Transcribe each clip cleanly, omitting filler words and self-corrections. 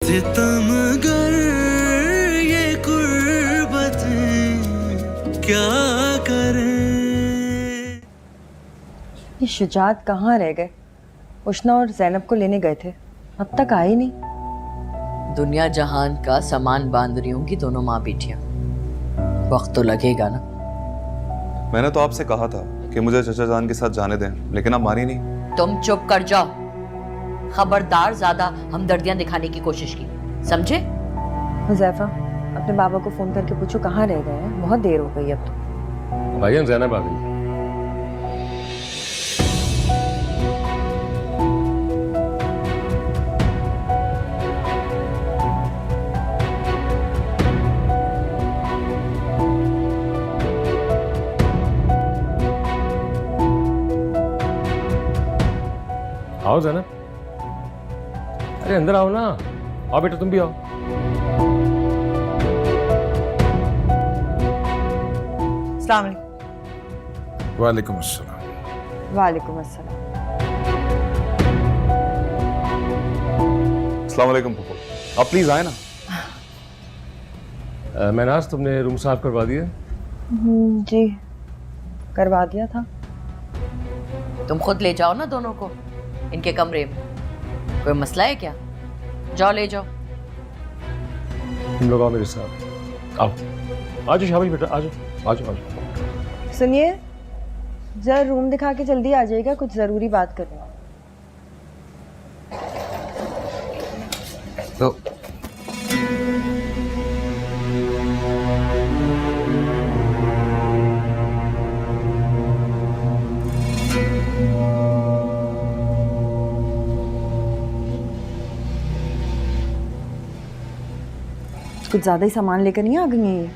सितमगर ये कुर्बतें क्या करें। ये शुजात कहाँ रह गए? उष्णा और ज़ैनब को लेने गए थे, अब तक आए नहीं। दुनिया जहान का सामान बांध रही होंगी दोनों माँ बेटियां, वक्त तो लगेगा ना। मैंने तो आपसे कहा था कि मुझे चचा जान के साथ जाने दें, लेकिन आप मानी नहीं। तुम चुप कर जाओ, खबरदार ज्यादा हमदर्दियां दिखाने की कोशिश की, समझे? हुज़ैफा, अपने बाबा को फोन करके पूछो कहाँ रह गए हैं, बहुत देर हो गई अब तो। भाईजान ज़ैनब आ गई। आओ ज़ैनब, अरे अंदर आओ ना। आओ बेटा, तुम भी आओ। अस्सलाम वालेकुम। वालेकुम अस्सलाम। वालेकुम अस्सलाम। अस्सलाम वालेकुम फूफो, आप प्लीज आए ना। महनाज, तुमने रूम साफ करवा दिया? जी, करवा दिया था। तुम खुद ले जाओ ना दोनों को इनके कमरे में, कोई मसला है क्या? जाओ ले जाओ। तुम लोग आओ मेरे साथ, आओ। आज शाबाश बेटा, आज आज आज। सुनिए, जरा रूम दिखा के जल्दी आ जाइएगा, कुछ ज़रूरी बात करनी है। तो कुछ ज़्यादा ही सामान लेकर नहीं आ गई हैं ये?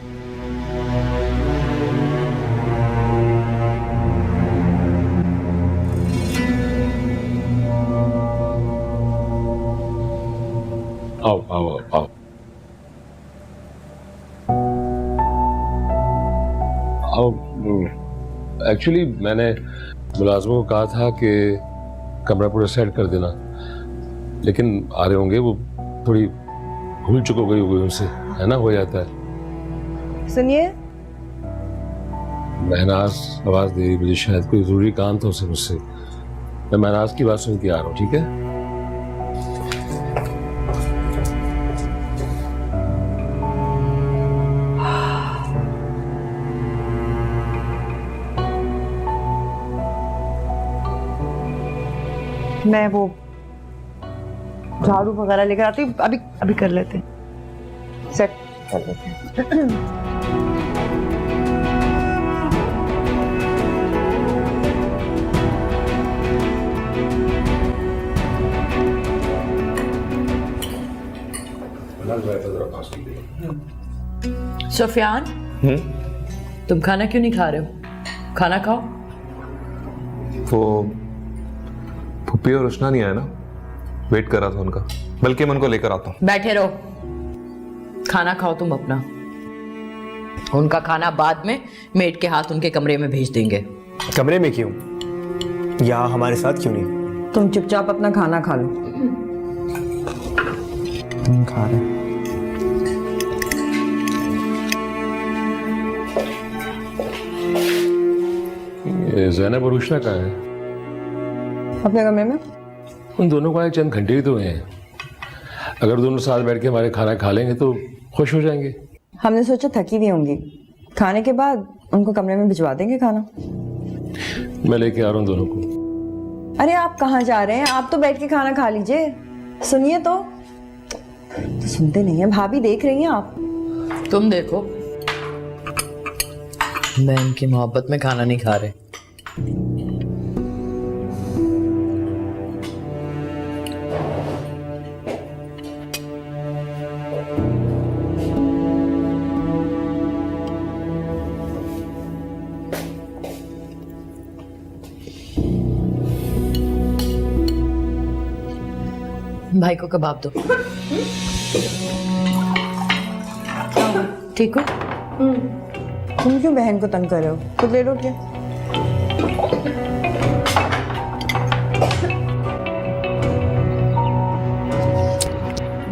आओ आओ आओ। आओ। एक्चुअली मैंने मुलाजमों को कहा था कि कमरा पूरा सेट कर देना, लेकिन आ रहे होंगे, वो थोड़ी भूल चुको गई होगी उनसे, है ना, हो जाता है। सुनिए, महनाज आवाज दे रही, मुझे शायद कोई जरूरी काम था उसे मुझसे। मैं महनाज की बात सुन के आ रहा हूँ, ठीक है? मैं वो झाड़ू वगैरह लेकर आती हूँ, अभी अभी कर लेते हैं, सेट कर लेते हैं। सुफियान, तुम खाना क्यों नहीं खा रहे हो? खाना खाओ। वो फुप्पी और उष्णा नहीं आया ना, वेट कर रहा था उनका, बल्कि मैं उनको लेकर आता हूँ। बैठे रहो, खाना खाओ तुम अपना। उनका खाना बाद में मेड के हाथ उनके कमरे में भेज देंगे। कमरे में क्यों? या हमारे साथ क्यों नहीं? तुम चुपचाप अपना खाना खा लो। तुम खा रहे? ज़ैनब और उष्णा कहाँ है? अपने कमरे में। उन दोनों को आए चंद घंटे ही तो हुए हैं, अगर दोनों साथ बैठ के हमारे खाना खा लेंगे तो खुश हो जाएंगे। हमने सोचा थकी हुई होंगी, खाने के बाद उनको कमरे में भिजवा देंगे खाना। मैं लेके आ रहा हूँ दोनों को। अरे आप कहाँ जा रहे हैं? आप तो बैठ के खाना खा लीजिए। सुनिए तो सुनते नहीं है, भाभी देख रही हैं आप। तुम देखो, मैं इनकी मोहब्बत में खाना नहीं खा रहे। भाई को कबाब दो। ठीक हो? तुम क्यों बहन को तंग कर रहे हो? खुद ले लो क्या?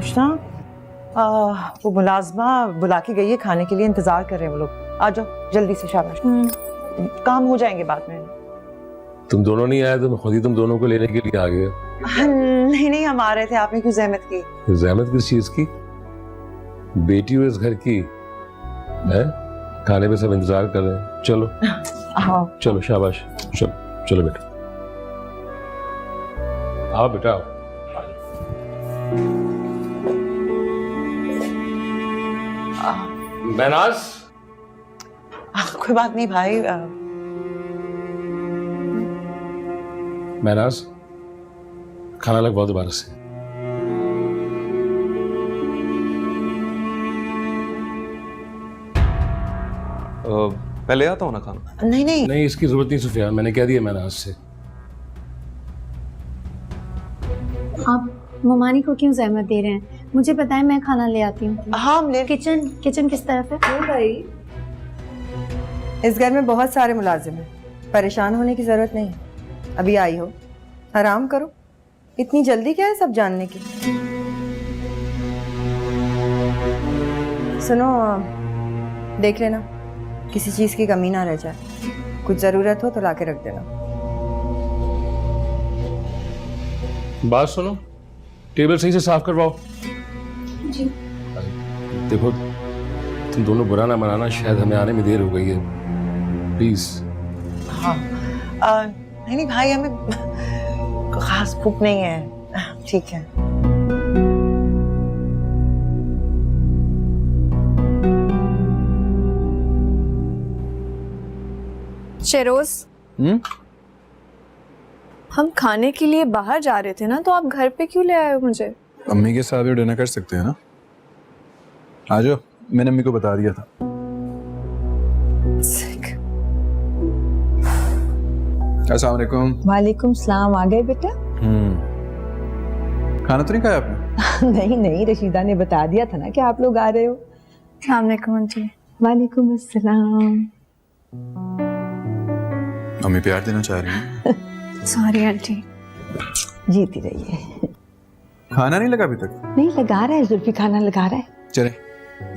उष्णा, वो मुलाजमा बुला के गई है खाने के लिए, इंतजार कर रहे हैं वो लोग। आ जाओ जल्दी से, शाबाश। काम हो जाएंगे बाद में। तुम दोनों नहीं आए तो मैं खुद ही तुम दोनों को लेने के लिए आ गया। नहीं नहीं, हम आ रहे थे, आपने क्यों जहमत की? जहमत किस चीज की? बेटी हो इस घर की है, खाने पे सब इंतजार कर रहे हैं। चलो हाँ चलो, शाबाश, चलो चलो बेटा, आओ बेटा आओ। महनाज, कोई बात नहीं भाई। महनाज, खाना लगवा दोबारा से। पहले आता हूँ ना खाना। नहीं नहीं नहीं, इसकी जरूरत नहीं सुफियान, मैंने कह दिया महनाज से। आप ममानी को क्यों जहमत दे रहे हैं? मुझे पता है, मैं खाना ले आती हूँ। हाँ हम ले। किचन किस तरफ है? भाई, इस घर में बहुत सारे मुलाजिम हैं, परेशान होने की जरूरत नहीं। अभी आई हो, आराम करो। इतनी जल्दी क्या है सब जानने की? सुनो, देख लेना किसी चीज की कमी ना रह जाए। कुछ जरूरत हो तो लाके रख देना। बात सुनो, टेबल सही से साफ करवाओ। जी। देखो, तुम दोनों बुरा ना मनाना, शायद हमें आने में देर हो गई है, प्लीज। हाँ नहीं नहीं भाई, हमें खास भूख नहीं है। ठीक है। शेरोज, हम खाने के लिए बाहर जा रहे थे ना, तो आप घर पे क्यों ले आए हो मुझे? अम्मी के साथ भी डिनर कर सकते हैं ना। आ जाओ, मैंने अम्मी को बता दिया था। अस्सलाम वालेकुम। वालेकुम सलाम। आ गए बेटा? खाना तो नहीं खाया आपने? नहीं नहीं, रशीदा ने बता दिया था ना कि आप लोग आ रहे हो। अस्सलाम वालेकुम आंटी। वालेकुम अस्सलाम। अम्मी प्यार देना चाह रही हैं। Sorry aunty. जीती रहिए। खाना नहीं लगा अभी तक? नहीं लगा रहा है, जुल्फी खाना लगा रहा है। चले,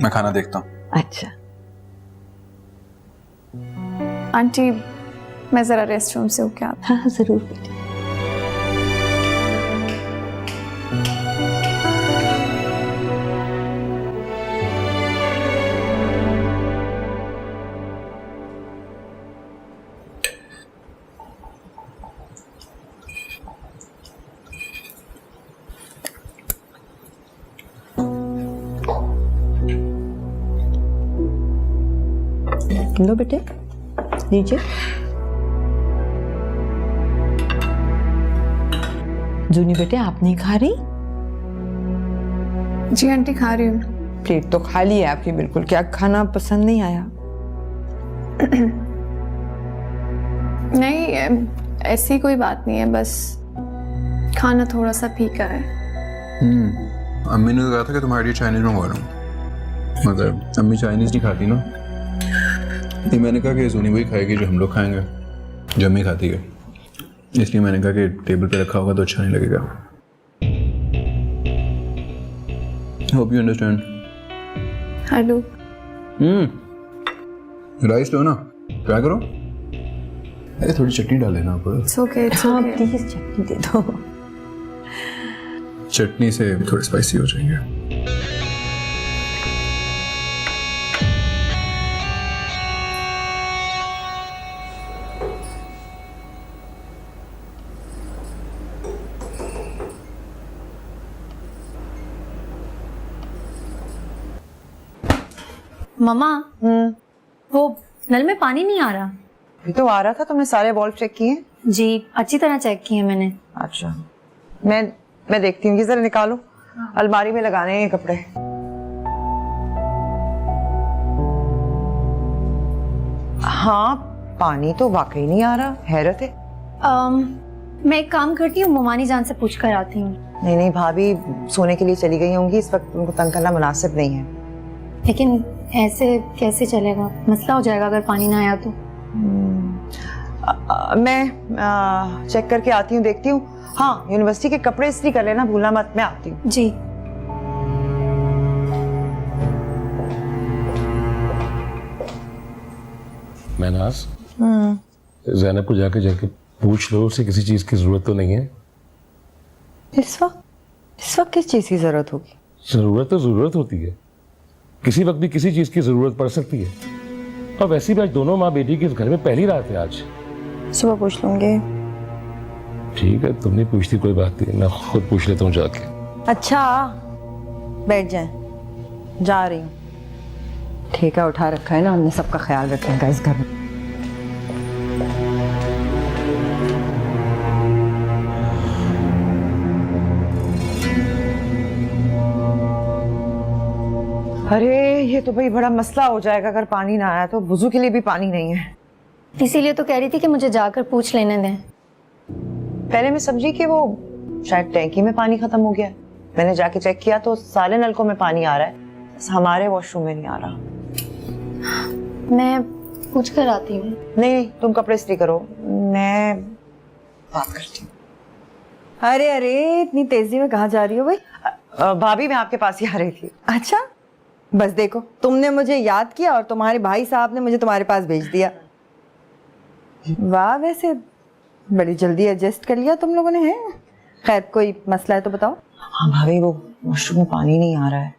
मैं खाना देखता हूँ। अच्छा आंटी, मैं जरा रेस्ट रूम से होके आती हाँ जरूर बेटा। लो बेटे, लीजिए। जूनी बेटे, आप नहीं खा रही? जी आंटी, खा रही हूँ। प्लेट तो खाली है आपकी बिल्कुल। क्या खाना पसंद नहीं आया? नहीं, ऐसी कोई बात नहीं है, बस खाना थोड़ा सा फीका है। अम्मी ने तो कहा था कि तुम्हारे लिए चाइनीज मंगवा रहा हूँ, मगर अम्मी चाइनीज नहीं खाती ना। नहीं, मैंने कहा कि जूनी वही खाएगी जो हम लोग खाएंगे, जो अम्मी खाती है। इसलिए मैंने कहा कि टेबल पे रखा होगा तो अच्छा नहीं लगेगा। Hope you understand. Hello. Rice लो ना, क्या करो। अरे थोड़ी चटनी डाल लेना ऊपर। It's okay, it's हाँ okay. प्लीज चटनी दे दो। चटनी से थोड़े स्पाइसी हो जाएंगे। ममा, वो नल में पानी नहीं आ रहा। ये तो आ रहा था, तुमने सारे वॉल्व चेक किए? जी, अच्छी तरह चेक किए मैंने। अच्छा, मैं देखती हूँ। ये जरा निकालो, अलमारी में लगाने हैं ये कपड़े। हाँ, पानी तो वाकई नहीं आ रहा, हैरत है। मैं एक काम करती हूँ, ममानी जान से पूछ कर आती हूँ। नहीं नहीं भाभी, सोने के लिए चली गई होंगी, इस वक्त उनको तंग करना मुनासिब नहीं है। लेकिन ऐसे कैसे चलेगा? मसला हो जाएगा अगर पानी ना आया तो। मैं चेक करके आती हूँ, देखती हूँ। हाँ, यूनिवर्सिटी के कपड़े इस्त्री कर लेना भूलना मत, मैं आती हूँ। जी। महनाज, ज़ैनब को जाके पूछ लो उसे किसी चीज़ की ज़रूरत तो नहीं है। इस वक्त किस चीज़ की ज़रूरत होगी? ज़रूरत तो ज़रूरत होती है, किसी वक्त भी किसी चीज़ की ज़रूरत पड़ सकती है। और वैसे भी आज दोनों माँ बेटी के घर में पहली रात है आज। सुबह पूछ लूँगी। ठीक है, तुम नहीं पूछती कोई बात नहीं, मैं खुद पूछ लेता हूँ जाके। अच्छा बैठ जाए, जा रही हूँ। ठेका उठा रखा है ना हमने सबका ख्याल रखने का इस घर में। अरे ये तो भाई बड़ा मसला हो जाएगा अगर पानी ना आया तो। वुजू के लिए भी पानी नहीं है। इसीलिए तो कह रही थी कि मुझे जाकर पूछ लेने दें। पहले मैं समझी कि वो शायद टैंकी में पानी खत्म हो गया। मैंने जाके चेक किया तो सारे नलकों में पानी आ रहा है, बस हमारे वॉशरूम में नहीं आ रहा। मैं पूछ कर आती हूँ। नहीं, तुम कपड़े इस्त्री करो, मैं बात करती हूँ। अरे इतनी तेजी में कहाँ जा रही हो भाई? भाभी मैं आपके पास ही आ रही थी। अच्छा बस देखो, तुमने मुझे याद किया और तुम्हारे भाई साहब ने मुझे तुम्हारे पास भेज दिया। वाह, वैसे बड़ी जल्दी एडजस्ट कर लिया तुम लोगों ने, है? खैर कोई मसला है तो बताओ। हाँ भाभी, वो वॉशरूम में पानी नहीं आ रहा है।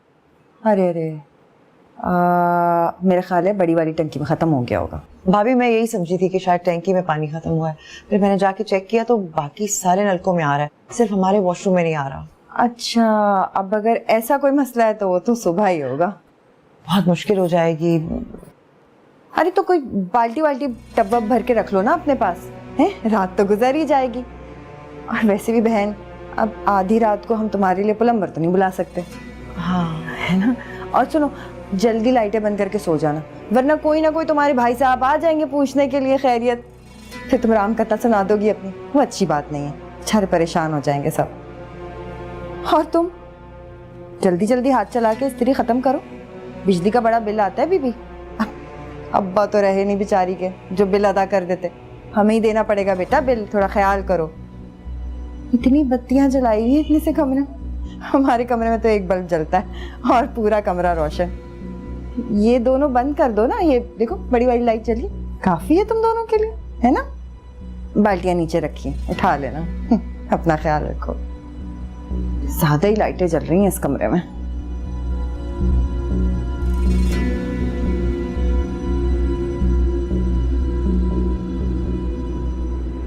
अरे मेरा ख्याल है बड़ी वाली टंकी में ख़त्म हो गया होगा। भाभी मैं यही समझी थी कि शायद टैंकी में पानी खत्म हुआ है, फिर मैंने जाके चेक किया तो बाकी सारे नलकों में आ रहा है, सिर्फ हमारे वॉशरूम में नहीं आ रहा। अच्छा, अब अगर ऐसा कोई मसला है तो वो तो सुबह ही होगा। बहुत मुश्किल हो जाएगी। अरे तो कोई बाल्टी वाल्टी टब वब भर के रख लो ना अपने पास, है? रात तो गुजर ही जाएगी। और वैसे भी बहन, अब आधी रात को हम तुम्हारे लिए प्लम्बर तो नहीं बुला सकते। हाँ है ना? और सुनो, जल्दी लाइटें बंद करके सो जाना, वरना कोई ना कोई तुम्हारे भाई साहब आ जाएंगे पूछने के लिए खैरियत। फिर तुम राम कथा सुना दोगी अपनी, वो अच्छी बात नहीं है। बेचारे परेशान हो जाएंगे सब। और तुम जल्दी जल्दी हाथ चला के इस्त्री खत्म करो, बिजली का बड़ा बिल आता है बीबी। अब्बा तो रहे नहीं बेचारी के जो बिल अदा कर देते, हमें ही देना पड़ेगा बेटा बिल, थोड़ा ख्याल करो। इतनी बत्तियां जलाई हुई इतने से कमरे, हमारे कमरे में तो एक बल्ब जलता है और पूरा कमरा रोशन। ये दोनों बंद कर दो ना, ये देखो बड़ी वाली लाइट चली, काफी है तुम दोनों के लिए, है ना? बाल्टियां नीचे रखिए, उठा लेना। अपना ख्याल रखो। ज्यादा ही लाइटें जल रही हैं इस कमरे में।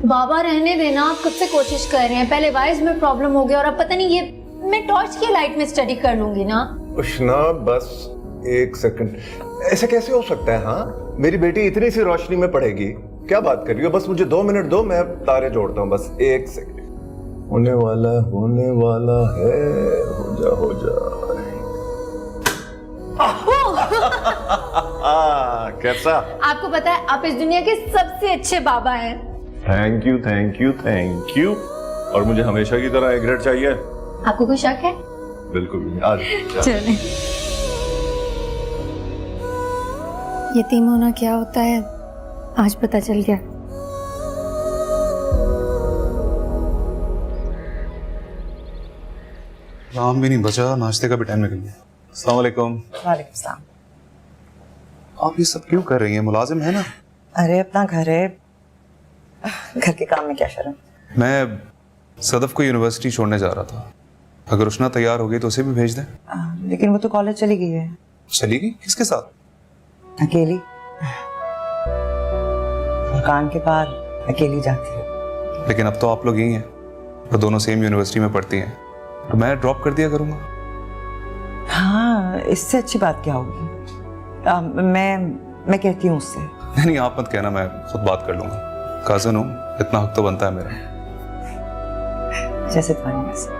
बाबा रहने देना, आप कब से कोशिश कर रहे हैं। पहले वाइज में प्रॉब्लम हो गया और अब पता नहीं, ये मैं टॉर्च की लाइट में स्टडी कर लूंगी ना। उष्णा बस एक सेकंड, ऐसे कैसे हो सकता है? हाँ, मेरी बेटी इतनी सी रोशनी में पढ़ेगी, क्या बात कर रही हो? बस मुझे 2 मिनट दो, मैं तारे जोड़ता हूँ, बस एक सेकंड। होने वाला है, हो जा। कैसा? आपको पता है आप इस दुनिया के सबसे अच्छे बाबा हैं। Thank you. और मुझे हमेशा की तरह एक ग्रेड चाहिए। आपको कोई शक है? बिल्कुल भी नहीं। आज चलें। यतीम होना क्या होता है आज पता चल गया। काम भी नहीं बचा, नाश्ते का भी टाइम निकल गया। अस्सलाम वालेकुम। वालेकुम सलाम। आप ये सब क्यों कर रही हैं? मुलाजिम है ना? अरे अपना घर है, घर के काम में क्या शर्म। मैं सदफ को यूनिवर्सिटी छोड़ने जा रहा था, अगर उष्णा तैयार हो गई तो उसे भी भेज दें। लेकिन वो तो कॉलेज चली गई है। चली गई? किसके साथ? अकेली, मकान के पार अकेली जाती है। लेकिन अब तो आप लोग यही हैं, वो दोनों सेम यूनिवर्सिटी में पढ़ती हैं, तो मैं ड्रॉप कर दिया करूंगा। हाँ, इससे अच्छी बात क्या होगी? मैं कहती हूँ उससे। नहीं आप मत कहना, मैं खुद बात कर लूंगा। कजन हूँ, इतना हक तो बनता है मेरा। जैसे तुम्हारी मर्जी।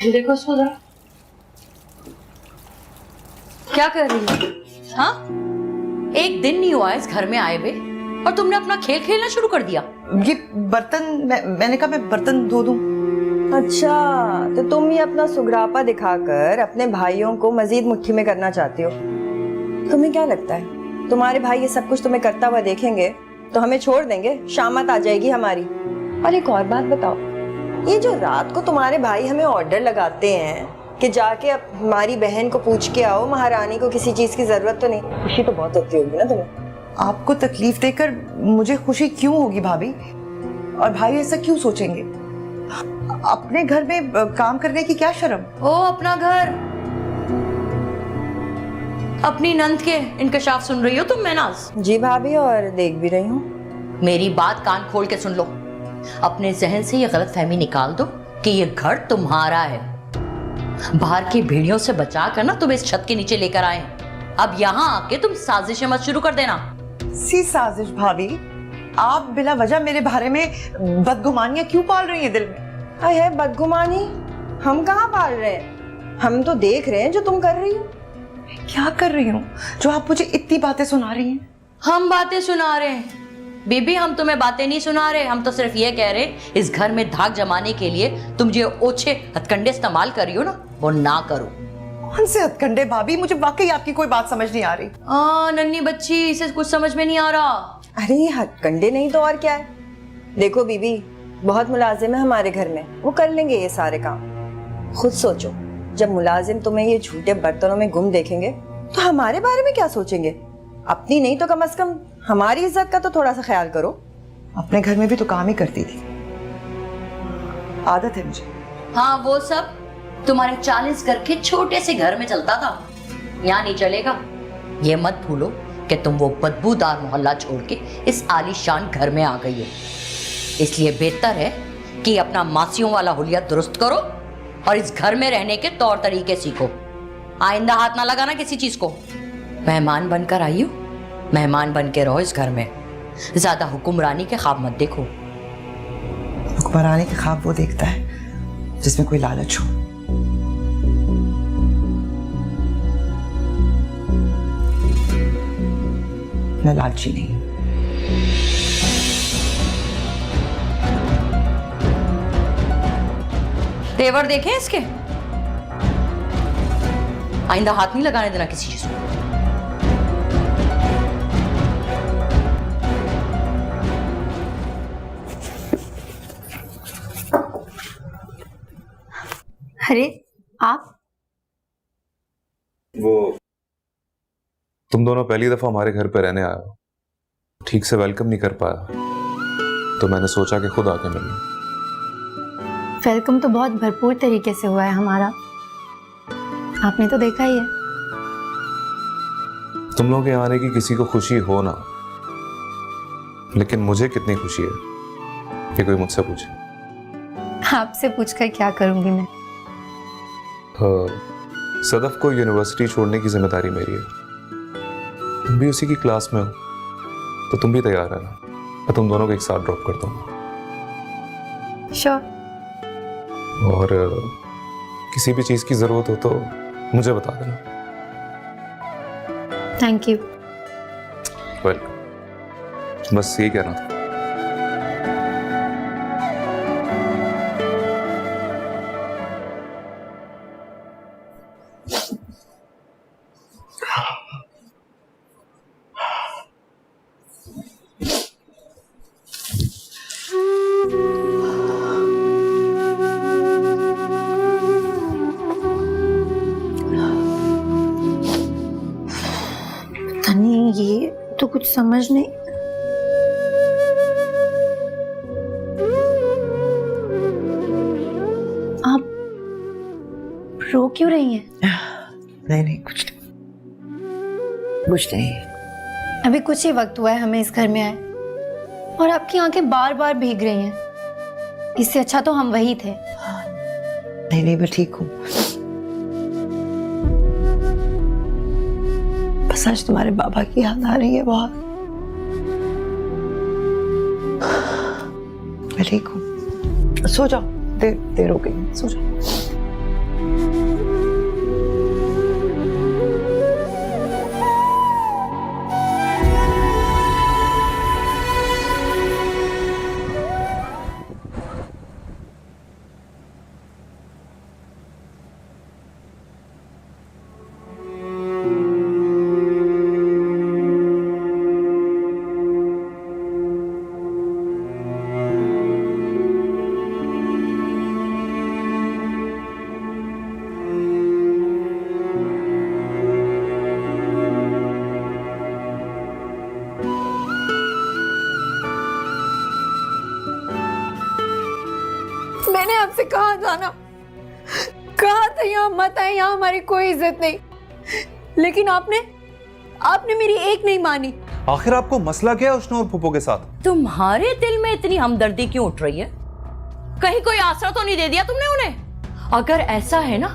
देखो उसको जरा, क्या कर रही है? हाँ, एक दिन नहीं हुआ इस घर में आए हुए और तुमने अपना खेल खेलना शुरू कर दिया। ये बर्तन मैंने कहा मैं बर्तन धो दूं। अच्छा, तो तुम ये अपना सुगरापा दिखाकर अपने भाइयों को मजीद मुट्ठी में करना चाहती हो। तुम्हें क्या लगता है तुम्हारे भाई ये सब कुछ तुम्हें करता हुआ देखेंगे तो हमें छोड़ देंगे? शामत आ जाएगी हमारी। और एक और बात बताओ, ये जो रात को तुम्हारे भाई हमें ऑर्डर लगाते हैं कि जाके अब हमारी बहन को पूछ के आओ महारानी को किसी चीज की जरूरत तो नहीं, खुशी तो बहुत होती होगी ना तुम्हें। आपको तकलीफ देकर मुझे खुशी क्यों होगी भाभी? और भाई ऐसा क्यों सोचेंगे? अपने घर में काम करने की क्या शर्म? ओ अपना घर, अपनी नंद के इंकशाफ सुन रही हो तुम महनाज? जी भाभी, और देख भी रही हूँ। मेरी बात कान खोल के सुन लो। अपने जहन से ये गलत फहमी निकाल दो कि ये घर तुम्हारा है। बाहर की भेड़ियों से बचा कर ना तुम इस छत के नीचे लेकर आए। अब यहाँ आके तुम साजिशें मत शुरू कर देना। सी साजिश भाभी? आप बिला वजह मेरे बारे में बदगुमानियां क्यों पाल रही हैं दिल में? है बदगुमानी? हम कहाँ पाल रहे हैं, हम तो देख रहे हैं जो तुम कर रही हो। क्या कर रही हूँ जो आप मुझे इतनी बातें सुना रही हैं? हम बातें सुना रहे हैं बीबी, हम तुम्हें बातें नहीं सुना रहे। हम तो सिर्फ ये कह रहे इस घर में धाक जमाने के लिए तुम जो ओछे हथकंडे इस्तेमाल कर रही हो ना, वो ना करो। कौन से हथकंडे भाभी? मुझे वाकई आपकी कोई बात समझ नहीं आ रही। नन्ही बच्ची, इसे कुछ समझ में नहीं आ रहा। अरे हथकंडे नहीं तो और क्या है? देखो बीबी, बहुत मुलाजिम है हमारे घर में, वो कर लेंगे ये सारे काम। खुद सोचो, जब मुलाजिम तुम्हें ये झूठे बर्तनों में गुम देखेंगे तो हमारे बारे में क्या सोचेंगे? अपनी नहीं तो कम से कम हमारी इज्जत का तो थोड़ा सा ख्याल करो। अपने घर में भी तो काम ही करती थी, आदत है मुझे। हाँ, वो सब तुम्हारे 40 घर के छोटे से घर में चलता था, यहाँ नहीं चलेगा। ये मत भूलो कि तुम वो बदबूदार मोहल्ला छोड़ के इस आलीशान घर में आ गई हो। इसलिए बेहतर है कि अपना मासियों वाला हुलिया दुरुस्त करो और इस घर में रहने के तौर तरीके सीखो। आइंदा हाथ ना लगाना किसी चीज को। मेहमान बनकर आई हो, मेहमान बन के रहो इस घर में। ज्यादा हुक्मरानी के ख्वाब मत देखो। हुक्मरानी के ख्वाब वो देखता है जिसमें कोई लालच हो। मैं लालची नहीं। तेवर देखे इसके? आइंदा हाथ नहीं लगाने देना किसी चीज को। अरे आप? वो तुम दोनों पहली दफा हमारे घर पे रहने आए हो, ठीक से वेलकम नहीं कर पाया, तो मैंने सोचा कि खुद आके मिलूं। वेलकम तो बहुत भरपूर तरीके से हुआ है हमारा, आपने तो देखा ही है। तुम लोगों के आने की किसी को खुशी हो ना, लेकिन मुझे कितनी खुशी है कि कोई मुझसे पूछे। आपसे पूछकर क्या करूंगी मैं? सदफ को यूनिवर्सिटी छोड़ने की जिम्मेदारी मेरी है। तुम भी उसी की क्लास में हो, तो तुम भी तैयार है ना? मैं तुम दोनों को एक साथ ड्रॉप कर दूंगा। श्योर। और किसी भी चीज की जरूरत हो तो मुझे बता देना। Thank you. वेलकम। बस यही कहना था। ये तो कुछ समझ नहीं। आप रो क्यों रही हैं? नहीं नहीं, कुछ नहीं, कुछ नहीं। अभी कुछ ही वक्त हुआ है हमें इस घर में आए और आपकी आंखें बार बार भीग रही हैं। इससे अच्छा तो हम वही थे। नहीं नहीं, मैं ठीक हूँ। बस आज तुम्हारे बाबा की याद आ रही है बहुत। मैं ठीक हूँ, सो जाओ, देर हो गई, सो जाओ। मैंने आपसे कहा था ना, कहा था यहाँ मत आए, यहाँ हमारी कोई इज्जत नहीं, लेकिन आपने मेरी एक नहीं मानी। आखिर आपको मसला क्या है उष्णो और फूफो के साथ? तुम्हारे दिल में इतनी हमदर्दी क्यों उठ रही है? कहीं कोई आसरा तो नहीं दे दिया तुमने उन्हें? अगर ऐसा है ना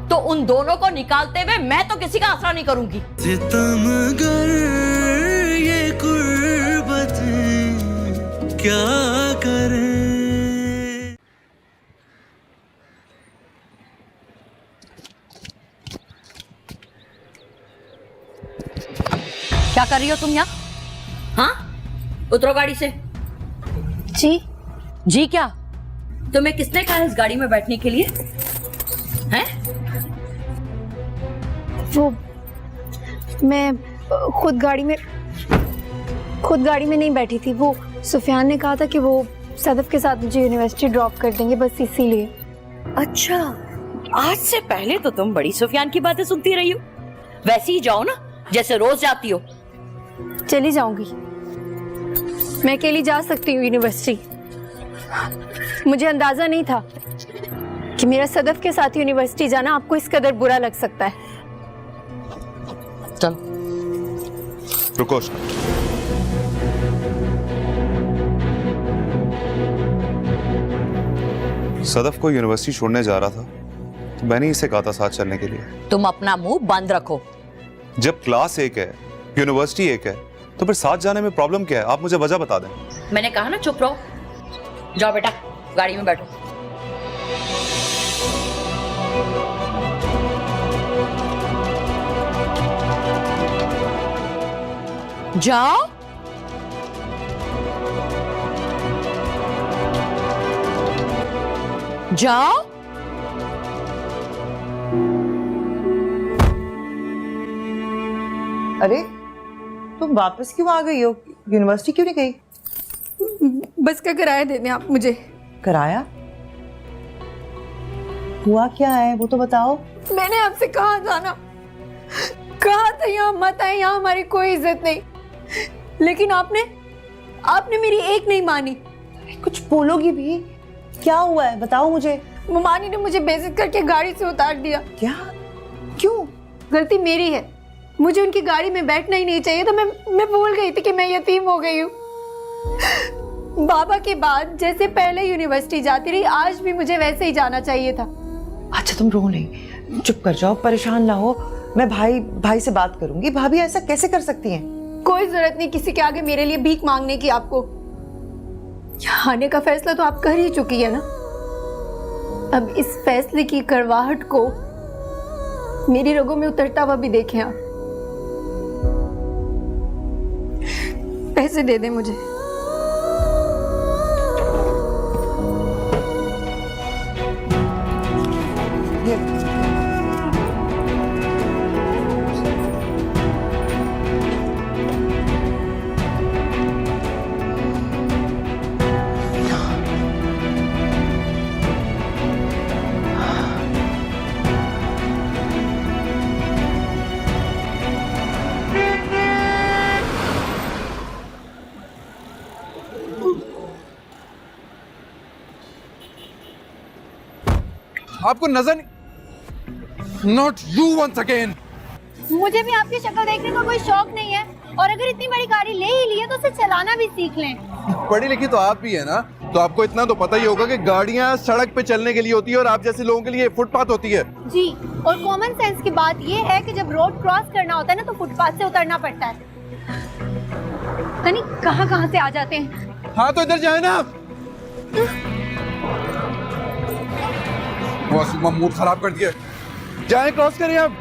तो उन दोनों को निकालते हुए मैं तो किसी का आसरा नहीं करूंगी। सितमगर ये गुर्बत क्या करे। क्या कर रही हो तुम यहाँ? हाँ, उतरो गाड़ी से। जी जी क्या? तुम्हें किसने कहा इस गाड़ी में बैठने के लिए? हैं? वो मैं खुद गाड़ी में नहीं बैठी थी। वो सुफियान ने कहा था कि वो सदफ के साथ मुझे यूनिवर्सिटी ड्रॉप कर देंगे, बस इसीलिए। अच्छा, आज से पहले तो तुम बड़ी सुफियान की बातें सुनती रही हो। वैसे ही जाओ ना जैसे रोज जाती हो। चली जाऊंगी, मैं अकेली जा सकती हूँ यूनिवर्सिटी। मुझे अंदाजा नहीं था कि मेरा सदफ के साथ यूनिवर्सिटी जाना आपको इस कदर बुरा लग सकता है। चल रुको। सदफ को यूनिवर्सिटी छोड़ने जा रहा था तो मैंने इसे कहा था साथ चलने के लिए। तुम अपना मुंह बंद रखो। जब क्लास एक है, यूनिवर्सिटी एक है, तो फिर साथ जाने में प्रॉब्लम क्या है? आप मुझे वजह बता दें। मैंने कहा ना चुप रहो। जाओ बेटा, गाड़ी में बैठो। जाओ। जाओ। अरे तुम वापस क्यों आ गई हो? यूनिवर्सिटी क्यों नहीं गई? बस का किराया दे दें आप मुझे। कराया? हुआ क्या है वो तो बताओ। मैंने आपसे कहा था ना, कहा था यहाँ मत आए, यहाँ हमारी कोई इज्जत नहीं, लेकिन आपने मेरी एक नहीं मानी। कुछ बोलोगी भी? क्या हुआ है बताओ मुझे। मुमानी ने मुझे बेइज्जत करके गाड़ी से उतार दिया। क्या? क्यों? गलती मेरी है, मुझे उनकी गाड़ी में बैठना ही नहीं चाहिए था। मैं भूल गई थी कि मैं यतीम हो गई हूँ। बाबा के बाद जैसे पहले यूनिवर्सिटी जाती रही, आज भी मुझे वैसे ही जाना चाहिए था। अच्छा तुम रो नहीं, चुप कर जाओ, परेशान ना हो। मैं भाई से बात करूंगी। भाभी ऐसा कैसे कर सकती हैं? कोई जरूरत नहीं किसी के आगे मेरे लिए भीख मांगने की। आपको यहाँ आने का फैसला तो आप कर ही चुकी है ना। अब इस फैसले की कड़वाहट को मेरी रगों में उतरता हुआ भी देखें आप। पैसे दे दें मुझे। आपको नजर नहीं? Not you once again. मुझे भी आपकी शक्ल देखने का कोई शौक नहीं है, और अगर इतनी बड़ी गाड़ी ले ही ली है तो उसे चलाना भी सीख लें। पढ़ी लिखी तो आप भी है ना, तो आपको इतना तो पता ही होगा कि गाड़ियां सड़क पे चलने के लिए होती है और आप जैसे लोगों के लिए फुटपाथ होती है। जी, और कॉमन सेंस की बात ये है कि जब रोड क्रॉस करना होता है ना तो फुटपाथ से उतरना पड़ता है। नहीं कहाँ से आ जाते हैं। हाँ तो इधर जाए ना आप। वो मूड खराब कर दिया। जाए क्रॉस करें आप।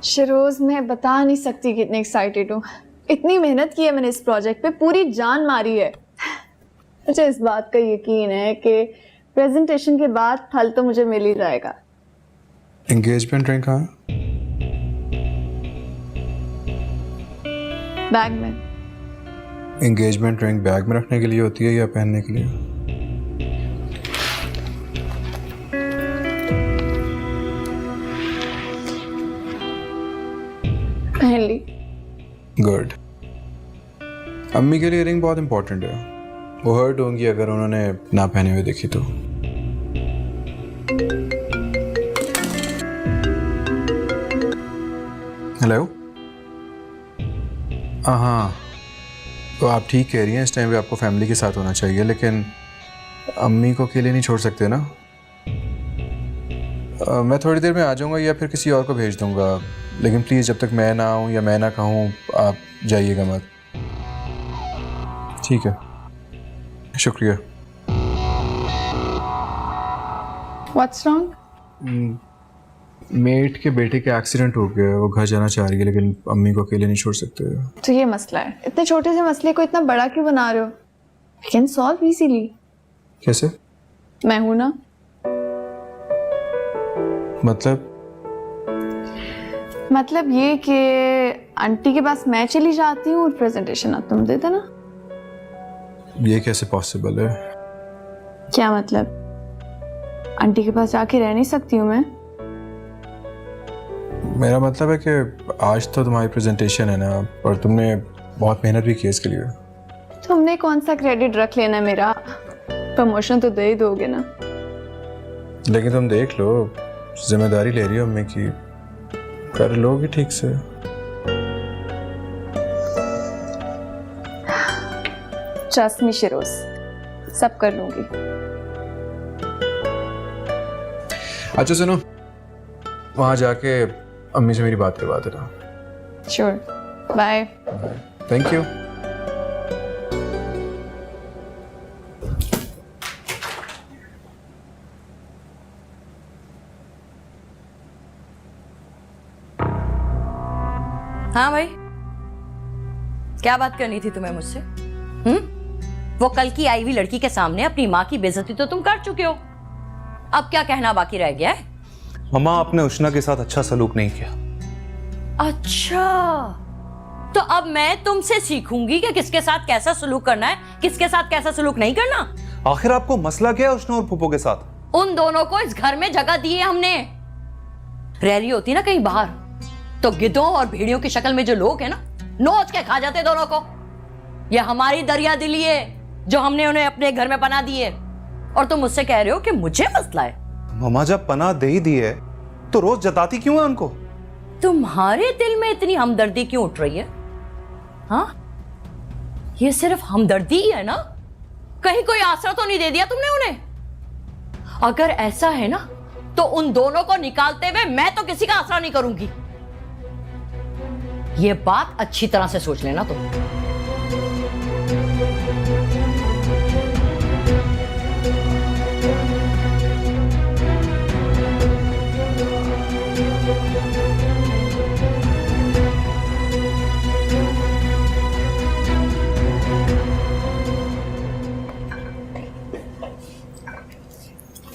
शरोज, मैं बता नहीं सकती कितनी एक्साइटेड हूँ। इतनी मेहनत की है मैंने इस प्रोजेक्ट पे, पूरी जान मारी है। मुझे इस बात का यकीन है कि प्रेजेंटेशन के बाद फल तो मुझे मिल ही जाएगा। एंगेजमेंट रिंग कहाँ है? बैग में। एंगेजमेंट रिंग बैग में रखने के लिए होती है या पहनने के लिए? ली। गुड। अम्मी के लिए रिंग बहुत इंपॉर्टेंट है, वो हर्ट होंगी अगर उन्होंने ना पहने हुए देखी तो। हेलो। हाँ, तो आप ठीक कह रही हैं, इस टाइम पे आपको फैमिली के साथ होना चाहिए, लेकिन अम्मी को अकेले नहीं छोड़ सकते ना। मैं थोड़ी देर में आ जाऊंगा या फिर किसी और को भेज दूंगा, लेकिन प्लीज़ जब तक मैं ना आऊँ या मैं ना कहूँ आप जाइएगा मत। ठीक है, शुक्रिया। What's wrong? मेट के बेटे के एक्सीडेंट हो गया, वो घर जाना चाह रही है, लेकिन अम्मी को अकेले नहीं छोड़ सकते। तो ये मसला है, इतने छोटे से मसले को इतना बड़ा क्यों बना रहे हो? I can solve easily. कैसे? मैं हूं ना। मतलब ये कि आंटी के पास मैं चली जाती हूँ और प्रेजेंटेशन आप तुम दे देना। ये कैसे पॉसिबल है? क्या मतलब? आंटी के पास जाके रह नहीं सकती हूँ मैं? मेरा मतलब है कि आज तो तुम्हारी प्रेजेंटेशन है ना, और तुमने बहुत मेहनत भी की इसके लिए। तुमने कौन सा क्रेडिट रख लेना मेरा? प्रमोशन तो दे ही दोगे ना। लेकिन तुम देख लो, जिम्मेदारी ले रही हो अम्मी की, कर लोगे ठीक से। ट्रस्ट मी शिरोज, सब कर लूंगी। अच्छा सुनो, वहां जाके अम्मी से मेरी बात करवा देना। Sure, bye. Thank you. हाँ भाई, क्या बात करनी थी तुम्हें मुझसे? वो कल की आई हुई लड़की के सामने अपनी माँ की बेइज्जती तो तुम कर चुके हो, अब क्या कहना बाकी रह गया है? मम्मा, आपने उष्णा के साथ अच्छा सलूक नहीं किया। अच्छा, तो अब मैं तुमसे सीखूंगी कि किसके साथ कैसा सलूक करना है, किसके साथ कैसा सलूक नहीं करना। आखिर आपको मसला क्या है उष्णा और फूफो के साथ? उन दोनों को इस घर में जगह दी है हमने। रह रही होती ना कहीं बाहर, तो गिद्धों और भेड़ियों की शक्ल में जो लोग हैं ना, नोच के खा जाते दोनों को। ये हमारी दरिया दिली है जो हमने उन्हें अपने घर में पनाह दी है, और तुम मुझसे कह रहे हो कि मुझे मसला है। मम्मा, जब पनाह दे ही दी है तो रोज जताती क्यों है उनको? तुम्हारे दिल में इतनी हमदर्दी क्यों उठ रही है? हाँ, ये सिर्फ हमदर्दी ही है ना? कहीं कोई आसरा तो नहीं दे दिया तुमने उन्हें? अगर ऐसा है ना, तो उन दोनों को निकालते हुए मैं तो किसी का आसरा नहीं करूंगी। ये बात अच्छी तरह से सोच लेना तुम।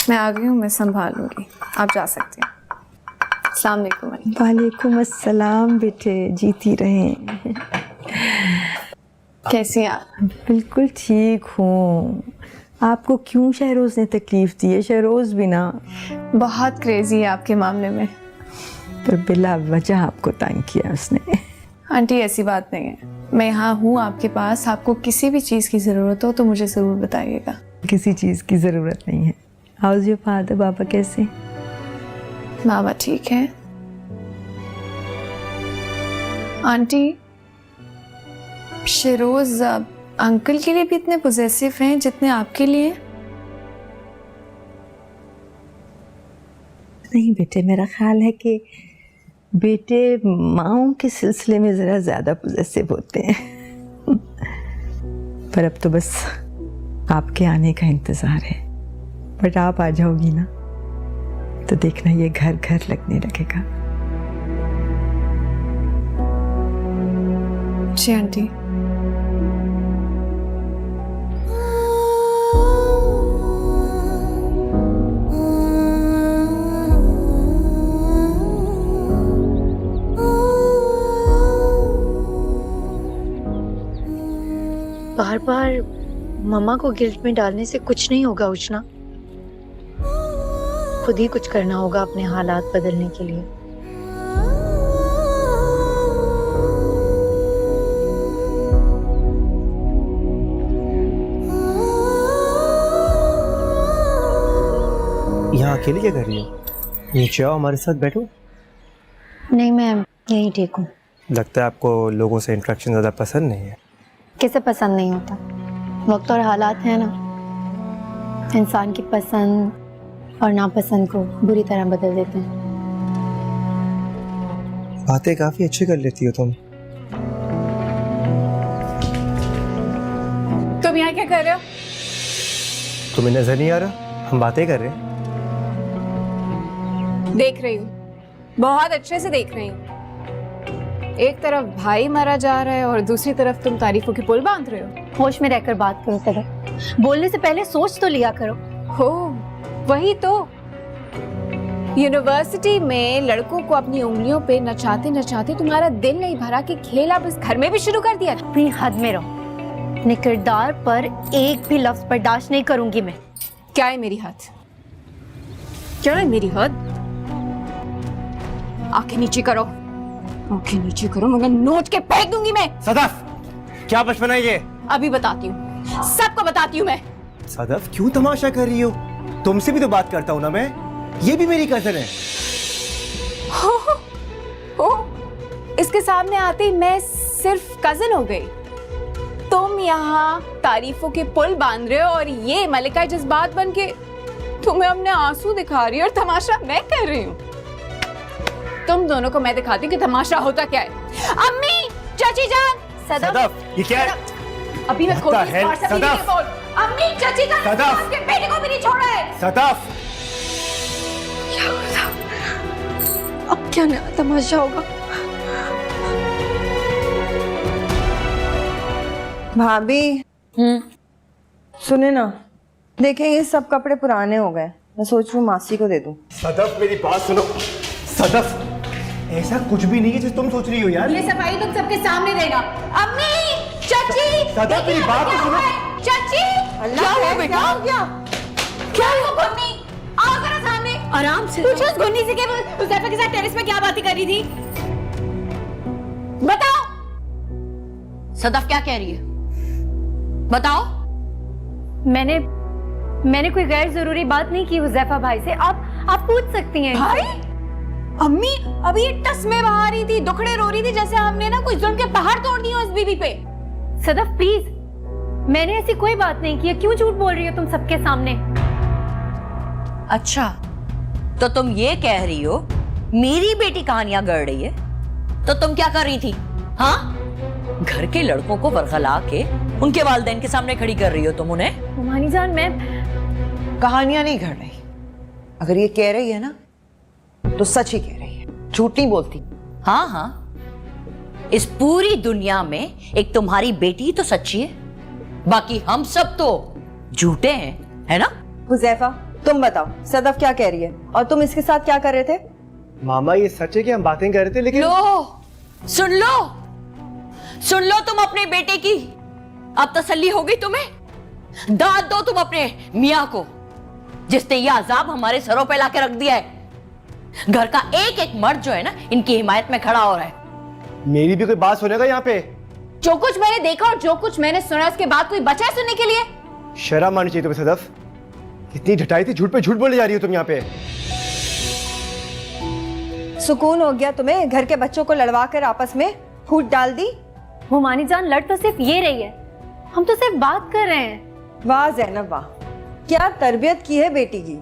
मैं आ गई हूँ, मैं संभाल लूंगी, आप जा सकती हैं। अस्सलाम वालेकुम। वालेकुम अस्सलाम बेटे, जीती रहें। कैसी हैं आप? बिल्कुल ठीक हूँ। आपको क्यों शहरोज ने तकलीफ दी है? शहरोज भी ना बहुत क्रेजी है आपके मामले में। पर बिला वजह आपको तंग किया उसने। आंटी ऐसी बात नहीं है, मैं यहाँ हूँ आपके पास, आपको किसी भी चीज़ की ज़रूरत हो तो मुझे ज़रूर बताइएगा। किसी चीज़ की ज़रूरत नहीं है। House your father? बाबा कैसे? बाबा ठीक है। आंटी, शिरोज अंकल के लिए भी इतने पोजेसिव हैं जितने आपके लिए? नहीं बेटे, मेरा ख्याल है कि बेटे माओं के सिलसिले में ज़रा ज़्यादा पोजेसिव होते हैं। पर अब तो बस आपके आने का इंतज़ार है। बट आप आ जाओगी ना तो देखना ये घर घर लगने लगेगा। जी आंटी। बार बार मम्मा को गिल्ट में डालने से कुछ नहीं होगा उष्णा, खुद ही कुछ करना होगा अपने हालात बदलने के लिए। यहाँ अकेले क्या कर रही हो? नीचे आओ, हमारे साथ बैठो। नहीं, मैं यही ठीक हूँ। लगता है आपको लोगों से इंटरेक्शन ज़्यादा पसंद नहीं है। किसे पसंद नहीं होता? वक्त और हालात है ना, इंसान की पसंद और नापसंद को बुरी तरह बदल देते हैं। बातें काफ़ी अच्छी कर लेती हो तुम। तुम यहाँ क्या कर रहे हो? तुम्हें नजर नहीं आ रहा हम बातें कर रहे हैं? देख रही हूँ, बहुत अच्छे से देख रही हूँ। एक तरफ भाई मारा जा रहा है और दूसरी तरफ तुम तारीफों की पुल बांध रहे हो। होश में रहकर बात करो सदफ, बोलने से पहले सोच तो लिया करो। हो, वही तो। यूनिवर्सिटी में लड़कों को अपनी उंगलियों पे नचाते नचाते तुम्हारा दिल नहीं भरा कि खेल आप इस घर में भी शुरू कर दिया। अपनी हद में रहो, अपने किरदार पर एक भी लफ्ज बर्दाश्त नहीं करूंगी मैं। क्या है मेरी हद? क्या है मेरी हद? आंखें नीचे करो, आंखें नीचे करो, मगर नोच के फेंक दूंगी मैं। सदफ, क्या बचपना है ये? अभी बताती हूँ, सबको बताती हूँ मैं। सदफ, क्यों तमाशा कर रही हो? तुमसे भी तो बात करता हूँ ना मैं, ये भी मेरी कजन है। हो, इसके सामने आते ही मैं सिर्फ कजन हो गई। तुम यहाँ तारीफों के पुल बांध रहे हो और ये मलिका जज्बात बन के तुम्हें अपने आंसू दिखा रही है और तमाशा मैं कर रही हूँ। तुम दोनों को मैं दिखाती हूँ कि तमाशा होता क्या है। अम्मी, चाची जान, सदफ, ये क्या है? अभी मैं खोलती हूँ इस बार से बोल। अम्मी, चाची जान, सदफ, उसके बेटे को भी नहीं छोड़ा है। सदफ, क्या होगा? अब क्या नया तमाशा होगा? भाभी, सुने ना, देखें ये सब कपड़े पुराने हो गए, मैं सोच रही हूँ मासी को दे दूं। सदफ, मेरी बात सुनो। सदफ, ऐसा कुछ भी नहीं है जैसे तुम सोच रही हो यार। ये सफाई तुम सबके सामने देना। अम्मी, चाची, सदफ, मेरी बात तो सुनो। चाची, क्या हुआ बेटा? क्या हुआ गुन्नी? आओ जरा सामने। आराम से पूछो उस गुन्नी से कि वो हुज़ैफा के साथ टेरेस पे क्या बातें कर रही थी। बताओ। सदफ क्या कह रही है? बताओ। मैंने कोई गैर जरूरी बात नहीं की हुज़ैफा भाई से। आप पूछ सकती हैं। भाई, अम्मी अभी ये टस में बहा रही थी, दुखड़े रो रही थी जैसे हमने ना कोई जुल्म के पहाड़ तोड़ दिए हो इस बीवी पे। सदफ प्लीज, मैंने ऐसी कोई बात नहीं की है, क्यों झूठ बोल रही हो तुम सबके सामने? अच्छा, तो तुम ये कह रही हो मेरी बेटी कहानियां गढ़ रही है, तो तुम क्या कर रही थी? हाँ, घर के लड़कों को बरगला के उनके वालिदैन के सामने खड़ी कर रही हो तुम उन्हें। हुमानी जान, मैं कहानियां नहीं घड़ रही। अगर ये कह रही है ना तो सच ही कह रही है, झूठ नहीं बोलती। हाँ हाँ, इस पूरी दुनिया में एक तुम्हारी बेटी ही तो सच्ची है, बाकी हम सब तो झूठे हैं, है ना? हुज़ैफा, तुम बताओ सदफ क्या कह रही है और तुम इसके साथ क्या कर रहे थे? मामा, ये सच है कि हम बातें कर रहे थे, लेकिन सुन लो तुम अपने बेटे की। अब तसल्ली हो गई तुम्हें? दाद दो तुम अपने मियाँ को, जिसने ये अजाब हमारे सरों पे लाके रख दिया है। घर का एक एक मर्द जो है ना, इनकी हिमायत में खड़ा हो रहा है। मेरी भी कोई बात सुनेगा यहाँ पे? जो कुछ मैंने देखा और जो कुछ मैंने सुना, उसके बाद कोई बचा है सुनने के लिए? शर्म आनी चाहिए तुम्हें सदफ, कितनी ढटाई थी, झूठ पे झूठ बोले जा रही हो तुम यहाँ पे। सुकून हो गया तुम्हें? घर के बच्चों को लड़वा कर आपस में फूट डाल दी। हुमानी जान, लड़ तो सिर्फ ये रही है, हम तो सिर्फ बात कर रहे हैं। वाह ज़ैनब वाह, क्या तरबियत की है बेटी की।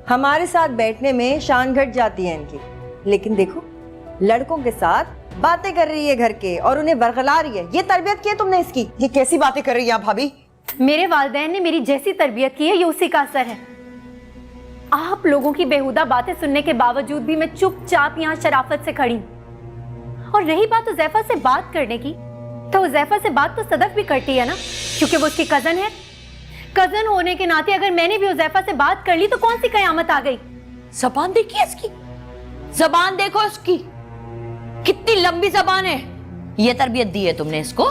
हमारे साथ बैठने में शान घट जाती है इनकी, लेकिन देखो लड़कों के साथ बातें कर रही है घर के और उन्हें बरगला रही है। ये तरबियत की है तुमने इसकी? ये कैसी बातें कर रही है आप भाभी? मेरे वालिदैन ने मेरी जैसी तरबियत की है, ये उसी का असर है। आप लोगों की बेहुदा बातें सुनने के बावजूद भी मैं चुपचाप यहाँ शराफत से खड़ी हूँ। और रही बात हुज़ैफा से बात करने की, तो हुज़ैफा से बात तो सदफ भी करती है ना, क्योंकि वो उसकी कजन है। कजन होने के नाते अगर मैंने भी हुज़ैफा से बात कर ली तो कौन सी कयामत आ गई? जबान देखिए इसकी, जबान देखो इसकी, कितनी लंबी जबान है। ये तरबियत दी है तुमने इसको?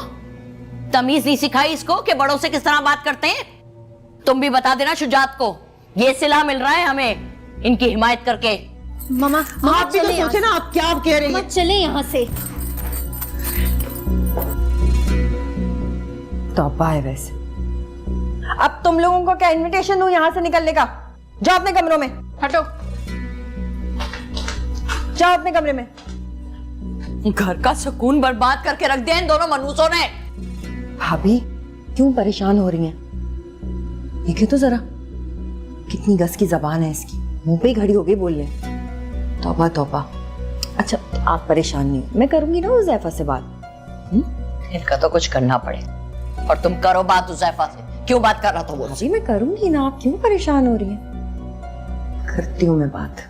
तमीज नहीं सिखाई इसको कि बड़ों से किस तरह बात करते हैं? तुम भी बता देना शुजात को, ये सिला मिल रहा है हमें इनकी हिमायत करके। मामा, आप भी तो सोचे ना, आप क्या कह रही हैं? चले यहाँ से। तौबा है वैसे। अब तुम लोगों को क्या इनविटेशन दूं यहाँ से निकलने का? जाओ अपने कमरों में। हटो। जाओ अपने कमरे में। घर का सुकून बर्बाद करके रख दिया इन दोनों मनूसों ने। भाभी क्यों परेशान हो रही हैं? देखे तो जरा कितनी गस की जबान है इसकी, मुंह पे ही खड़ी हो गई बोलने। तौबा तौबा। अच्छा आप परेशान नहीं, मैं करूंगी ना उज़ैफा से बात। इनका तो कुछ करना पड़े और तुम करो बात उज़ैफा से। क्यों बात कर रहा था वो? जी मैं करूंगी ना, आप क्यों परेशान हो रही हैं? करती हूँ मैं बात।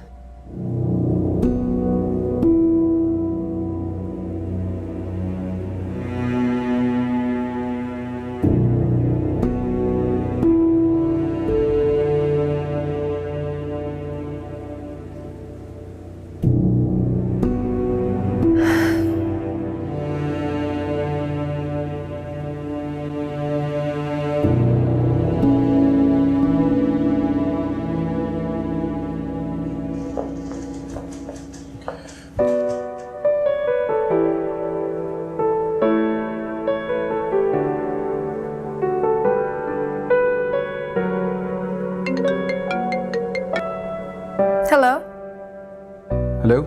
Hello hello.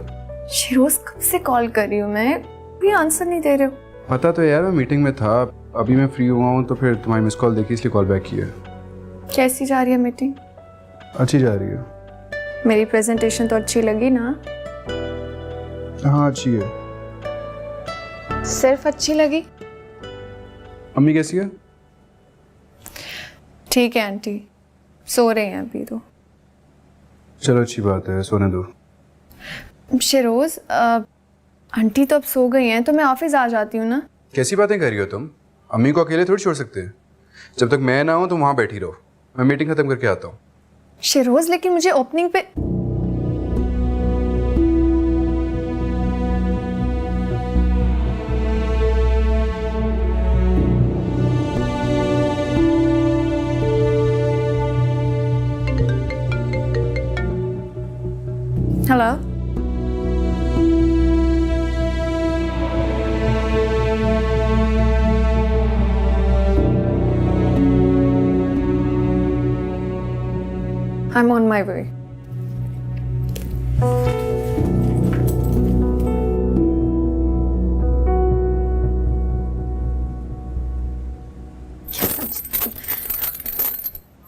शिरोज, कब से कॉल कर रही हूँ मैं, कोई आंसर नहीं दे रहे हो। पता तो यार मैं मीटिंग में था, अभी मैं फ्री हुआ हूँ तो फिर तुम्हारी मिस कॉल देखी इसलिए कॉल बैक किया। कैसी जा रही है मीटिंग? अच्छी जा रही है। मेरी प्रेजेंटेशन तो अच्छी लगी ना? हाँ अच्छी है। सिर्फ अच्छी लगी? अम्मी कैसी है? ठीक है आंटी, सो रहे हैं अभी तो। चलो अच्छी बात है, सोने दो। शिरोज, आंटी तो अब सो गई हैं तो मैं ऑफिस आ जाती हूँ ना। कैसी बातें कर रही हो तुम? अम्मी को अकेले थोड़ी छोड़ सकते हैं। जब तक मैं ना हूँ तुम वहाँ बैठी रहो, मैं मीटिंग खत्म करके आता हूँ। शिरोज लेकिन मुझे ओपनिंग पे hello I'm on my way.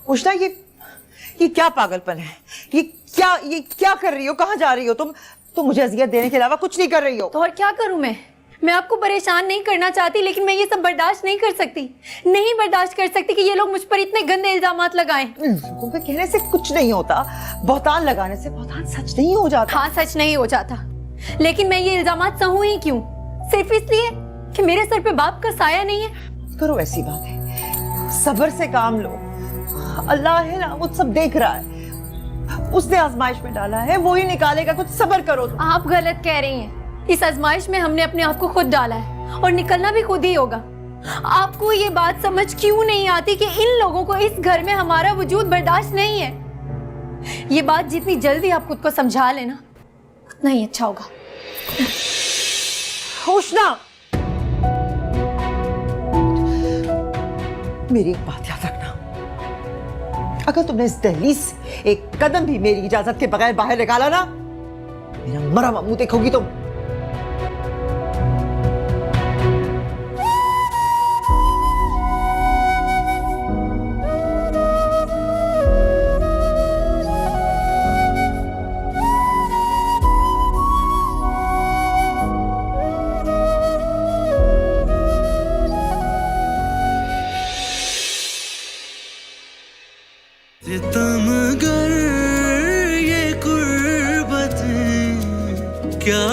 उष्णा ये क्या पागलपन है? ये क्या कर रही हो? कहाँ जा रही हो तुम? मुझे अजियत देने के अलावा कुछ नहीं कर रही हो। तो और क्या करूं मैं आपको परेशान नहीं करना चाहती, लेकिन मैं ये सब बर्दाश्त नहीं कर सकती। नहीं बर्दाश्त कर सकती कि ये लोग मुझ पर इतने गंदे इल्जामात लगाएं। लोगों के कहने से कुछ नहीं होता, बहतान लगाने से बहतान सच नहीं हो जाता। हाँ सच नहीं हो जाता, लेकिन मैं ये इल्जामात सहूं ही क्यों? सिर्फ इसलिए कि मेरे सर पे बाप का साया नहीं है। करो ऐसी बात है, सब्र से काम लो। अल्लाह है ना, वो सब देख रहा है। उसने आजमाइश में डाला है, वो ही निकालेगा। कुछ सब्र करो तुम। आप गलत कह रही हैं। इस आजमाइश में हमने अपने आप को खुद डाला है और निकलना भी खुद ही होगा। आपको ये बात समझ क्यों नहीं आती कि इन लोगों को इस घर में हमारा वजूद बर्दाश्त नहीं है? ये बात जितनी जल्दी आप खुद को समझा लेना उतना ही अच्छा होगा। उष्णा, मेरी एक बात याद रखना, अगर तुमने इस दहलीज से एक कदम भी मेरी इजाजत के बगैर बाहर निकाला ना, मेरा मरा हुआ मुंह देखोगी तुम। सितमगर ये कुर्बतें क्या